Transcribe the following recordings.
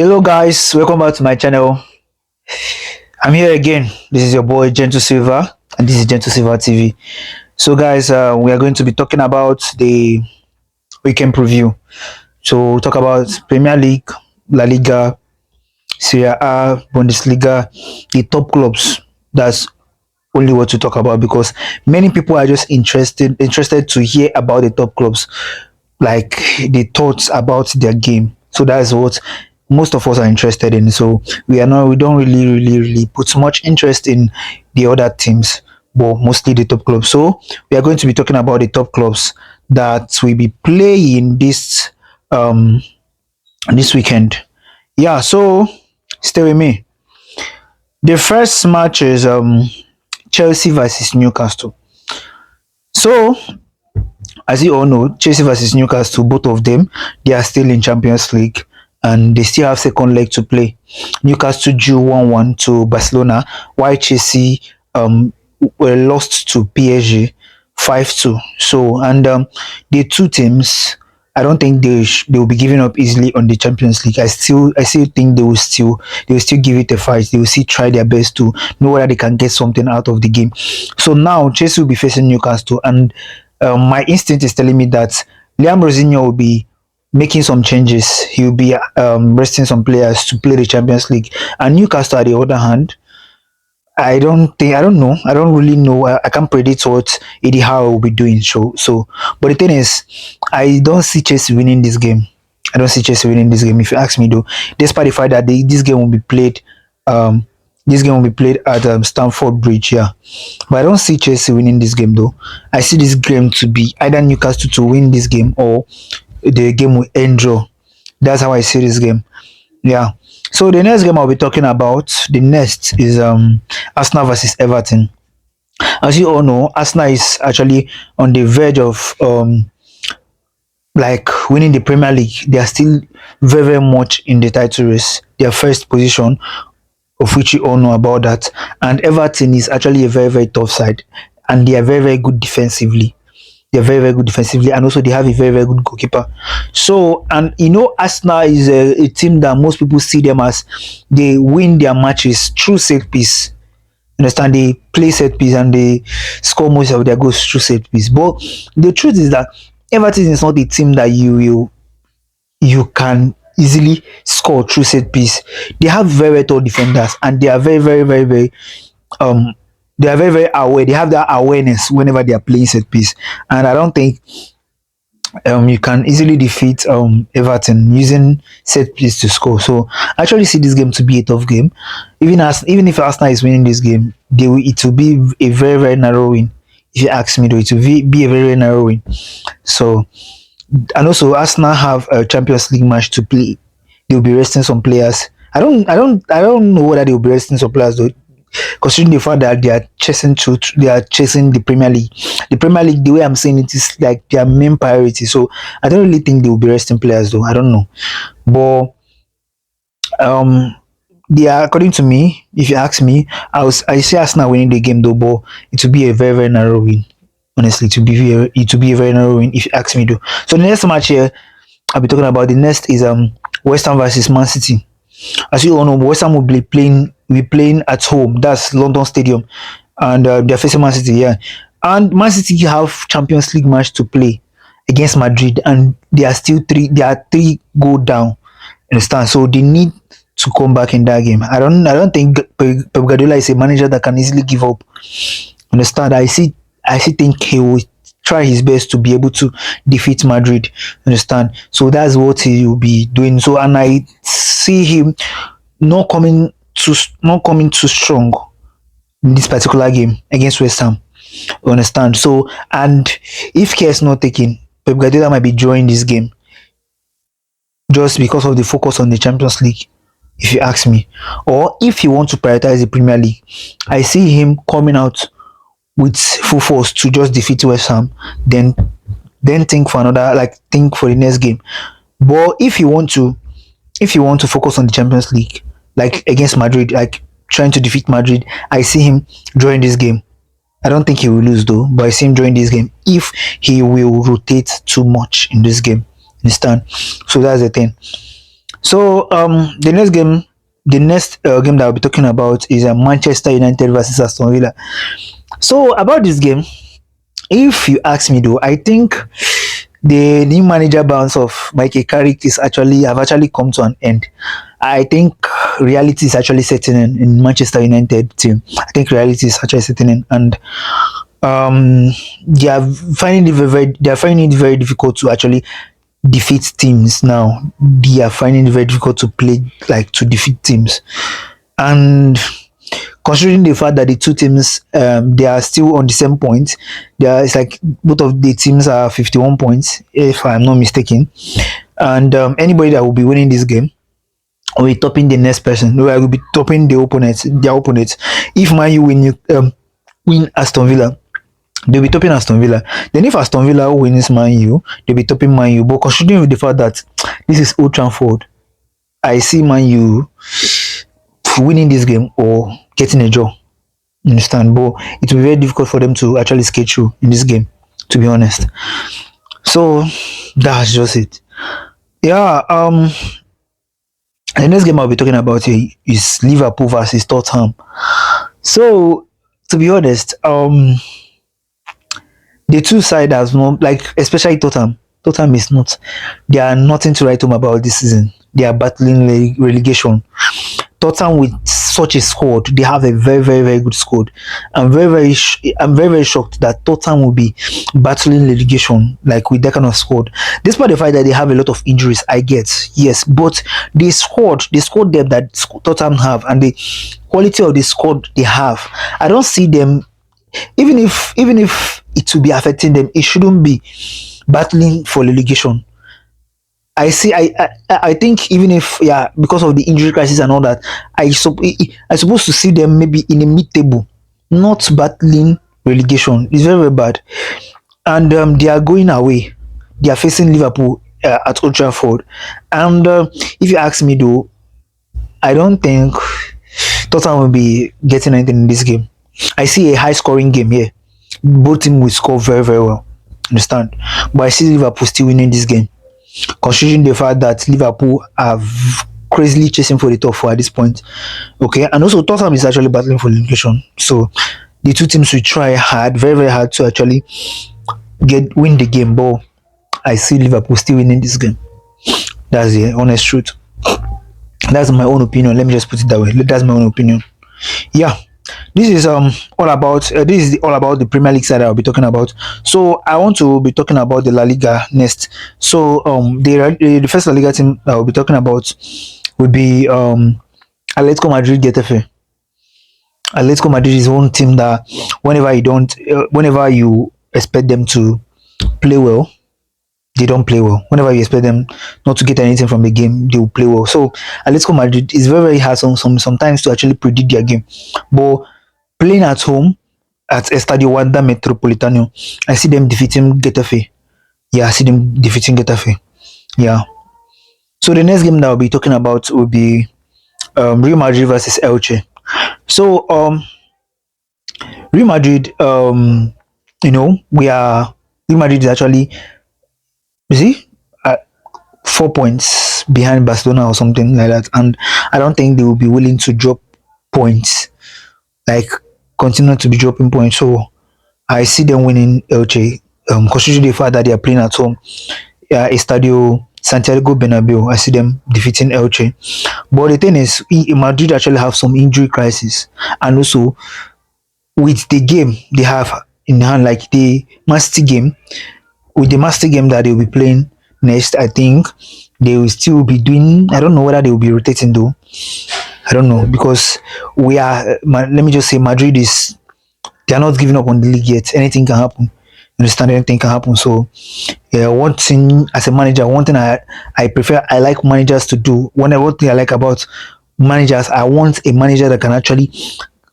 Hello guys, welcome back to my channel. I'm here again. This is your boy Gentle Silver and this is Gentle Silver TV. So guys, we are going to be talking about the weekend preview. So we'll talk about Premier League, La Liga, Serie A, Bundesliga, the top clubs. That's only what to talk about because many people are just interested to hear about the top clubs, like the thoughts about their game. So that's what most of us are interested in. So we don't really put much interest in the other teams, but mostly the top clubs. So we are going to be talking about the top clubs that will be playing this weekend. Yeah, so stay with me. The first match is Chelsea versus Newcastle. So as you all know, Chelsea versus Newcastle, both of them, they are still in Champions League and they still have second leg to play. Newcastle drew 1-1 to Barcelona, while Chelsea were lost to PSG 5-2. So, and the two teams, I don't think they will be giving up easily on the Champions League. I still think they will still give it a fight. They will still try their best to know whether they can get something out of the game. So now Chelsea will be facing Newcastle, and my instinct is telling me that Liam Rosinho will be making some changes. He'll be resting some players to play the Champions League. And Newcastle, on the other hand, I don't know. I don't really know. I can't predict what Eddie Howe will be doing. But the thing is, I don't see Chelsea winning this game. I don't see Chelsea winning this game. If you ask me, though, despite the fact that this game will be played at Stamford Bridge. Yeah, but I don't see Chelsea winning this game though. I see this game to be either Newcastle to win this game or the game will end draw. That's how I see this game. Yeah. So the next game I'll be talking about, the next is Arsenal versus Everton. As you all know, Arsenal is actually on the verge of like winning the Premier League. They are still very much in the title race. Their first position, of which you all know about that. And Everton is actually a very tough side, and they are very good defensively. They're very good defensively, and also they have a very good goalkeeper. So, and you know, Arsenal is a team that most people see them as they win their matches through set piece. Understand? They play set piece and they score most of their goals through set piece. But the truth is that Everton is not a team that you can easily score through set piece. They have very tall defenders, and they are very um they are very aware. They have that awareness whenever they are playing set piece, and I don't think you can easily defeat Everton using set piece to score. So I actually see this game to be a tough game. Even if Arsenal is winning this game, it will be a very narrow win. If you ask me, though, it will be a very narrow win. So, and also Arsenal have a Champions League match to play. They'll be resting some players. I don't know whether they'll be resting some players though, considering the fact that they are chasing the Premier League. The Premier League, the way I'm saying it, is like their main priority. So I don't really think they will be resting players though. I don't know, but they are, according to me. If you ask me, I see Arsenal winning the game though, but it will be a very narrow win. Honestly, it will be a very narrow win if you ask me though. So the next match here I'll be talking about, the next is West Ham versus Man City. As you all know, West Ham will be playing at home. That's London Stadium, and they're facing Man City. Yeah, and Man City have Champions League match to play against Madrid, and they are still three. They are three go down. Understand? So they need to come back in that game. I don't think Pep Guardiola is a manager that can easily give up. Understand? I still think he will try his best to be able to defeat Madrid. Understand? So that's what he will be doing. So, and I see him not coming too strong in this particular game against West Ham. Understand? So, and if care is not taken, Pep Guardiola might be drawing this game just because of the focus on the Champions League, if you ask me. Or if you want to prioritize the Premier League, I see him coming out with full force to just defeat West Ham, then think for the next game. But if you want to focus on the Champions League, like against Madrid, like trying to defeat Madrid, I see him drawing this game. I don't think he will lose though, but I see him drawing this game if he will rotate too much in this game. Understand? So that's the thing. So the next game that I'll be talking about is Manchester United versus Aston Villa. So about this game, if you ask me though, I think the new manager bounce of Michael Carrick is actually have actually come to an end. I think reality is actually setting in Manchester United team. I think reality is actually setting in, and they are finding it very difficult to actually defeat teams now. They are finding it very difficult to play, like to defeat teams. And considering the fact that the two teams they are still on the same point, it's like both of the teams are 51 points if I'm not mistaken. And anybody that will be winning this game will be topping the next person. No, I will be topping their opponents. If Man U win Aston Villa, they'll be topping Aston Villa. Then if Aston Villa wins Man U, they'll be topping Man U. But considering the fact that this is Old Trafford, I see Man U winning this game or getting a draw. You understand? But it will be very difficult for them to actually skate through in this game, to be honest. So that's just it. Yeah, the next game I'll be talking about here is Liverpool versus Tottenham. So to be honest, the two side has no, like, especially Tottenham. Tottenham is not, they are nothing to write home about this season. They are battling relegation. Tottenham with such a squad, they have a very, very, very good squad. I'm very, very shocked that Tottenham will be battling relegation like with that kind of squad. Despite the fact that they have a lot of injuries, I get, yes, but the squad depth that Tottenham have and the quality of the squad they have, I don't see them. Even if it will be affecting them, it shouldn't be battling for relegation. I think even if, yeah, because of the injury crisis and all that, I supposed to see them maybe in a mid table, not battling relegation. It's very, very bad. And they are going away. They are facing Liverpool at Old Trafford. And if you ask me though, I don't think Tottenham will be getting anything in this game. I see a high scoring game here. Both teams will score very, very well. Understand? But I see Liverpool still winning this game, considering the fact that Liverpool are crazily chasing for the top four at this point. Okay, and also Tottenham is actually battling for relegation. So the two teams will try hard, very, very hard to actually win the game. But I see Liverpool still winning this game. That's the honest truth. That's my own opinion. Let me just put it that way. That's my own opinion. Yeah, this is all about the Premier League side I'll be talking about. So I want to be talking about the La Liga next. So the first La Liga team I'll be talking about would be Atletico Madrid Getafe. Atletico Madrid is one team that whenever you expect them to play well, they don't play well. Whenever you expect them not to get anything from the game, they will play well. So Atletico Madrid is very, very hard sometimes to actually predict their game. But playing at home at Estadio Wanda Metropolitano, I see them defeating Getafe. Yeah, I see them defeating Getafe. Yeah. So the next game that I'll be talking about will be Real Madrid versus Elche. So Real Madrid, we are Real Madrid is actually, you see, 4 points behind Barcelona or something like that, and I don't think they will be willing to drop points, like continue to be dropping points. So I see them winning Elche, considering the fact that they are playing at home. Yeah, Estadio Santiago Bernabeu. I see them defeating Elche. But the thing is, Madrid actually have some injury crisis, and also with the game they have in hand, like the Master game, with the Master game that they will be playing next, I think they will still be doing. I don't know whether they will be rotating though. I don't know, because let me just say, Madrid is, they are not giving up on the league yet. Anything can happen. Understand? Anything can happen. So yeah, one thing as a manager, one thing I like managers to do. One thing I like about managers, I want a manager that can actually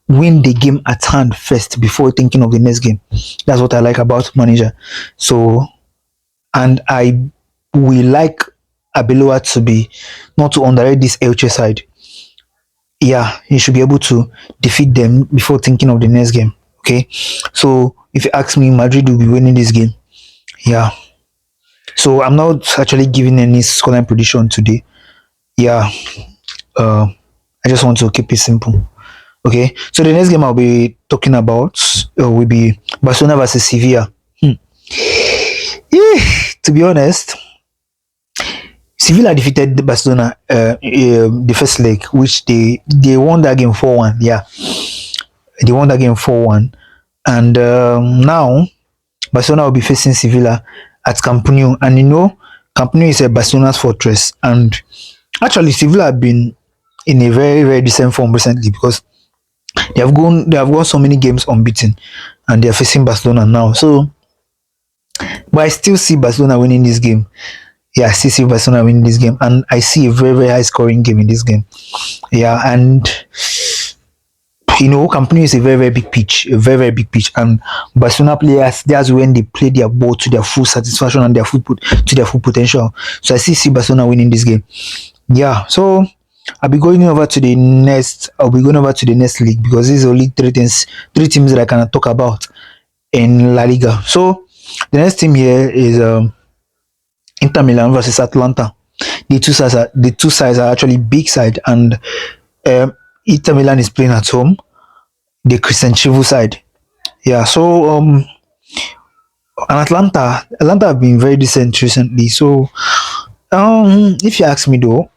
win the game at hand first before thinking of the next game. That's what I like about manager. So, and I will like Abeloa to be, not to underrate this Elche side. Yeah, he should be able to defeat them before thinking of the next game. Okay, so if you ask me, Madrid will be winning this game. Yeah, so I'm not actually giving any scoreline prediction today. Yeah, uh, I just want to keep it simple. Okay, so the next game I'll be talking about will be Barcelona versus Sevilla. Yeah, to be honest, Sevilla defeated Barcelona the first leg, which they won that game 4-1. Yeah, they won that game 4-1, and now Barcelona will be facing Sevilla at Camp Nou, and Camp Nou is a Barcelona's fortress, and actually Sevilla have been in a very very decent form recently because they have won so many games unbeaten, and they are facing Barcelona now. So, but I still see Barcelona winning this game. Yeah, I still see Barcelona winning this game, and I see a very very high scoring game in this game. Yeah, and Camp Nou is a very very big pitch, a very very big pitch, and Barcelona players, that's when they play their ball to their full satisfaction and to their full potential. So I still see Barcelona winning this game. Yeah, so I'll be going over to the next league because these are only three teams that I can talk about in La Liga. So the next team here is Inter Milan versus Atlanta. The two sides are actually big side, and Inter Milan is playing at home. The Christian Chivu side. Yeah, so and Atlanta have been very decent recently. So if you ask me though,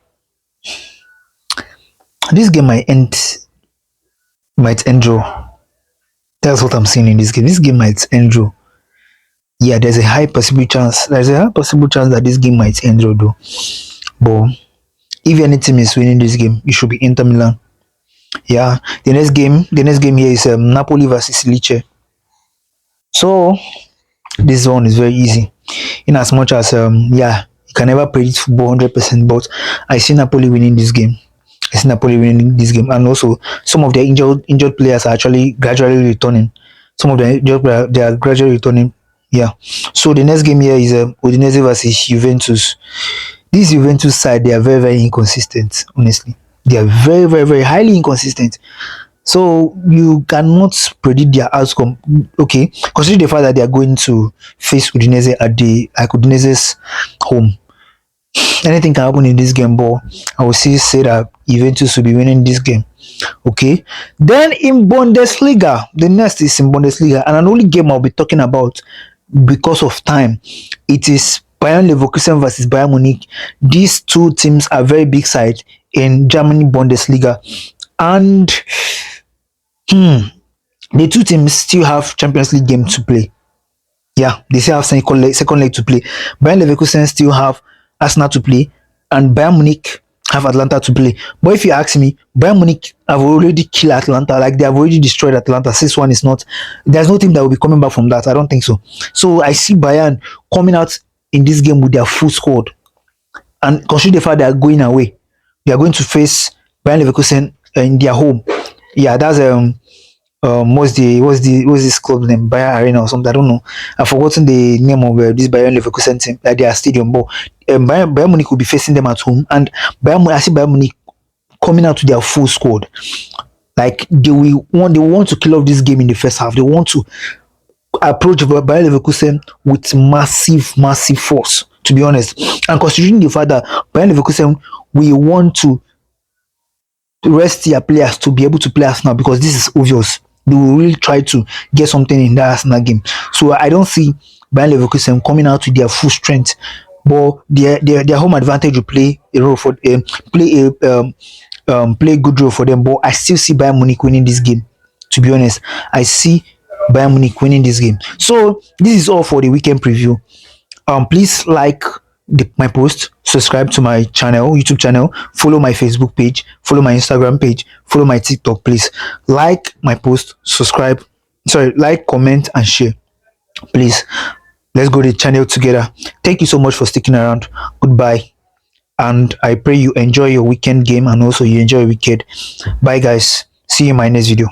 this game might end draw. That's what I'm seeing in this game. This game might end draw. Yeah, there's a high possible chance. There's a high possible chance that this game might end draw though. But if any team is winning this game, it should be Inter Milan. Yeah. The next game here is Napoli versus Lecce. So this one is very easy. In as much as you can never predict football 100%, but I see Napoli winning this game. I see Napoli winning this game, and also some of their injured players are actually gradually returning. Some of the injured players, they are gradually returning. Yeah. So the next game here is Udinese versus Juventus. This Juventus side, they are very very inconsistent. Honestly, they are very very very highly inconsistent. So you cannot predict their outcome. Okay, consider the fact that they are going to face Udinese at the Udinese's home. Anything can happen in this game, but I will still say that Juventus will be winning this game. Okay, then in Bundesliga, the next is in Bundesliga, and an only game I'll be talking about because of time. It is Bayern Leverkusen versus Bayern Munich. These two teams are very big side in Germany Bundesliga, and the two teams still have Champions League game to play. Yeah, they still have second leg to play. Bayern Leverkusen still have Arsenal to play, and Bayern Munich have Atlanta to play. But if you ask me, Bayern Munich have already killed Atlanta. Like they have already destroyed Atlanta. 6-1 is not. There's no team that will be coming back from that. I don't think so. So I see Bayern coming out in this game with their full squad, and consider the fact they are going away. They are going to face Bayern Leverkusen in their home. Yeah, that's what's this club name? Bayern Arena or something. I don't know. I've forgotten the name of this Bayern Leverkusen team, their stadium. But Bayern Munich will be facing them at home, and I see Bayern Munich coming out to their full squad. Like they want to kill off this game in the first half. They want to approach Bayern Leverkusen with massive force. To be honest, and considering the fact that Bayern Leverkusen we want to rest their players to be able to play Arsenal, because this is obvious. They will really try to get something in that Arsenal game. So I don't see Bayern Leverkusen coming out with their full strength, but their home advantage will play a role for play a good role for them. But I still see Bayern Munich winning this game. To be honest, I see Bayern Munich winning this game. So this is all for the weekend preview. Please like my post, subscribe to my YouTube channel, follow my Facebook page, follow my Instagram page, follow my TikTok. Please like my post, subscribe, like, comment, and share. Please, let's go to the channel together. Thank you so much for sticking around. Goodbye, and I pray you enjoy your weekend game and also you enjoy your weekend. Bye guys, see you in my next video.